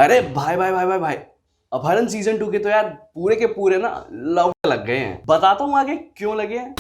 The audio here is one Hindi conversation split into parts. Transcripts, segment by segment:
अरे भाई भाई भाई भाई भाई, अपहरण सीजन 2 के तो यार पूरे के पूरे ना लौटे लग गए हैं। बताता हूँ आगे क्यों लगे हैं।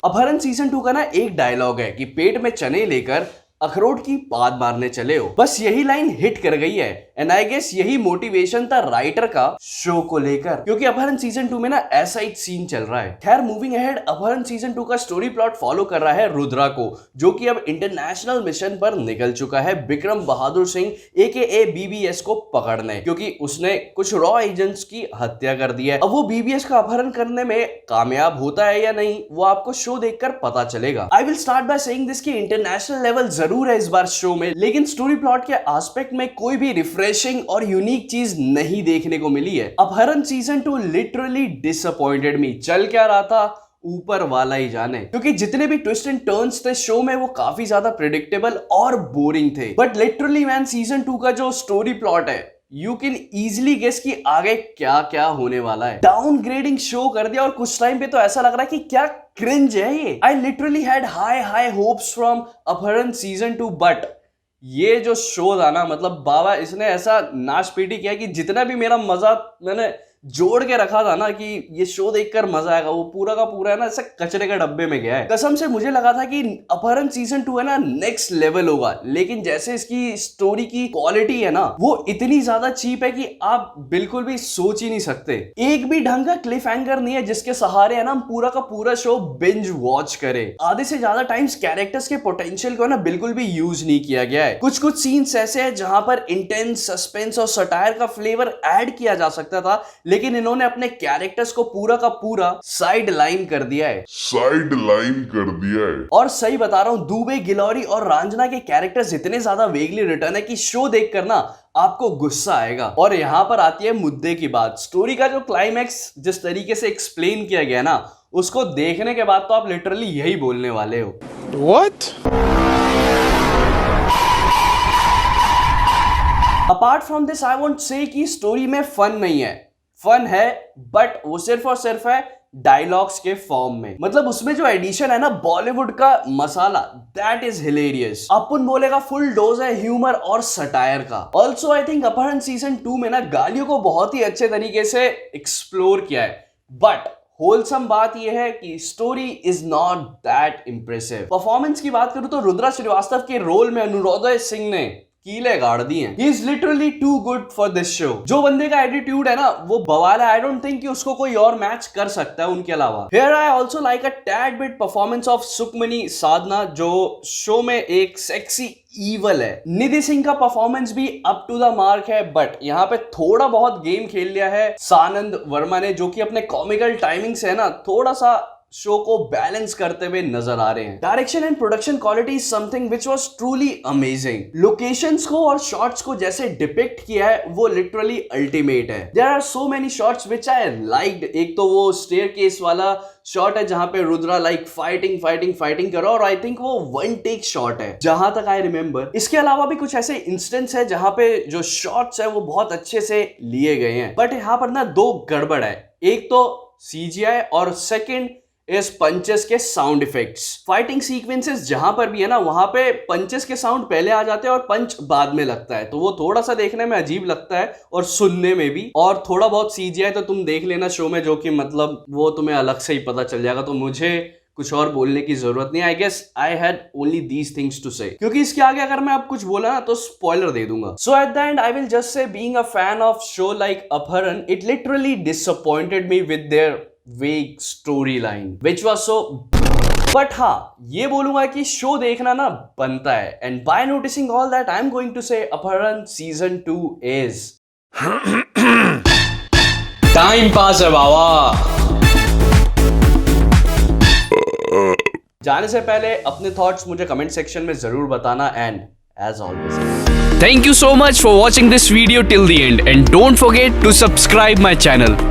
अपहरण सीजन 2 का ना एक डायलॉग है कि पेट में चने लेकर अखरोट की पात मारने चले हो। बस यही लाइन हिट कर गई है एंड आई गेस यही मोटिवेशन था राइटर का शो को लेकर, क्योंकि अपहरण सीजन 2 में ना ऐसा ही सीन चल रहा है। खैर मूविंग अहेड, अपहरण सीजन 2 का स्टोरी प्लॉट फॉलो कर रहा है रुद्रा को, जो कि अब इंटरनेशनल मिशन पर निकल चुका है विक्रम बहादुर सिंह AKA BBS को पकड़ने, क्योंकि उसने कुछ रॉ एजेंट्स की हत्या कर दी है। अब वो BBS का अपहरण करने में कामयाब होता है या नहीं, वो आपको शो देखकर पता चलेगा। I will start by saying this कि इंटरनेशनल लेवल जरूर है इस बार शो में, लेकिन स्टोरी प्लॉट के एस्पेक्ट में कोई भी रिफ्रेशिंग और यूनिक चीज नहीं देखने को मिली है। अपहरण सीजन 2 लिटरली डिसअपॉइंटेड मी। चल क्या रहा था ऊपर वाला ही जाने, क्योंकि जितने भी ट्विस्ट एंड टर्न्स थे शो में वो काफी ज्यादा प्रेडिक्टेबल और बोरिंग थे। बट लिटरली मैन, सीजन 2 का जो स्टोरी प्लॉट है, यू कैन इजिली गेस कि आगे क्या क्या होने वाला है। डाउनग्रेडिंग शो कर दिया और कुछ टाइम पे तो ऐसा लग रहा है कि क्या क्रिंज है ये। I literally had high hopes from अपहरण सीजन 2, बट ये जो शो था ना, मतलब बाबा इसने ऐसा नाश पीटी किया कि जितना भी मेरा मजा मैंने जोड़ के रखा था ना कि ये शो देखकर मजा आएगा, वो पूरा का पूरा है ना ऐसा कचरे के डब्बे में गया है। कसम से मुझे लगा था कि अपहरण सीजन 2 है ना नेक्स्ट लेवल होगा, लेकिन जैसे इसकी स्टोरी की क्वालिटी है ना वो इतनी ज्यादा चीप है कि आप बिल्कुल भी सोच ही नहीं सकते। एक भी ढंग का क्लिफ हैंगर नहीं है जिसके सहारे है ना हम पूरा का पूरा शो बिंज वॉच करें। आधे से ज्यादा टाइम्स कैरेक्टर्स के पोटेंशियल को ना बिल्कुल भी यूज नहीं किया गया है। कुछ सीन्स ऐसे हैं जहां पर इंटेंस सस्पेंस और सटायर का फ्लेवर ऐड किया जा सकता था, लेकिन इन्होंने अपने कैरेक्टर्स को पूरा का पूरा साइड लाइन कर दिया है। और सही बता रहा हूं, दुबे, गिलौरी और रंजना के कैरेक्टर्स इतने ज्यादा वेगली रिटर्न है कि शो देखकर ना आपको गुस्सा आएगा। और यहां पर आती है मुद्दे की बात। स्टोरी का जो क्लाइमैक्स जिस तरीके से एक्सप्लेन किया गया ना, उसको देखने के बाद तो आप लिटरली यही बोलने वाले हो, what? Apart from this I won't say कि स्टोरी में फन नहीं है। फन है, बट वो सिर्फ और सिर्फ है डायलॉग्स के फॉर्म में। मतलब उसमें जो एडिशन है ना बॉलीवुड का मसाला, दैट इज हिलेरियस। अपन बोलेगा फुल डोज है ह्यूमर और सटायर का। ऑल्सो आई थिंक अपहरण सीजन 2 में ना गालियों को बहुत ही अच्छे तरीके से एक्सप्लोर किया है, बट होलसम बात यह है कि story is not that impressive. Performance की बात करूं तो रुद्रा श्रीवास्तव के रोल में अनुरोधय सिंह ने कीले गाड़ दी हैं। He is literally too good for this show। जो बंदे का एटीट्यूड है ना वो बवाल है। I don't think कि उसको कोई और मैच कर सकता है उनके अलावा। Here I also like a tad bit performance of Sukhmani साधना, जो शो में एक सेक्सी ईवल है। निधि सिंह का परफॉर्मेंस भी अप टू द मार्क है, बट यहाँ पे थोड़ा बहुत गेम खेल लिया है सानंद वर्मा ने, जो कि अपने कॉमिकल टाइमिंग से है ना थोड़ा सा शो को बैलेंस करते हुए नजर आ रहे हैं। Direction and production quality is something which was truly amazing. Locations को और शॉट्स को जैसे डिपिक्ट किया है वो लिटरली अल्टीमेट है। There are so many shots which I liked. एक तो वो स्टेयरकेस वाला शॉट है जहां पे रुद्रा लाइक फाइटिंग करो, और आई थिंक वो वन टेक शॉट है जहां तक आई रिमेंबर। इसके अलावा भी कुछ ऐसे इंस्टेंस है जहां पे जो शॉट्स है वो बहुत अच्छे से लिए गए हैं, बट यहाँ पर ना दो गड़बड़ है। एक तो CGI और सेकंड इस पंचेस के साउंड इफेक्ट्स। फाइटिंग सीक्वेंसेस जहां पर भी है ना वहां पे पंचेस के साउंड पहले आ जाते हैं और पंच बाद में लगता है, तो वो थोड़ा सा देखने में अजीब लगता है और सुनने में भी। और थोड़ा बहुत CGI तो तुम देख लेना शो में, जो कि मतलब वो तुम्हें अलग से ही पता चल जाएगा, तो मुझे कुछ और बोलने की जरूरत नहीं। I guess I had only these things to say, क्योंकि इसके आगे अगर मैं अब कुछ बोला ना तो स्पॉइलर दे दूंगा। So at the end I will just say, being a fan of show like Apharan, it literally disappointed me with their vague storyline which was so, but हाँ ये बोलूंगा कि शो देखना ना बनता है। And by noticing all that I am going to say अपहरण सीजन 2 इज टाइम पास है बाबा। जाने से पहले अपने थॉट्स मुझे कमेंट सेक्शन में जरूर बताना, and as always, thank you so much for watching this video till the end, and don't forget to subscribe my channel.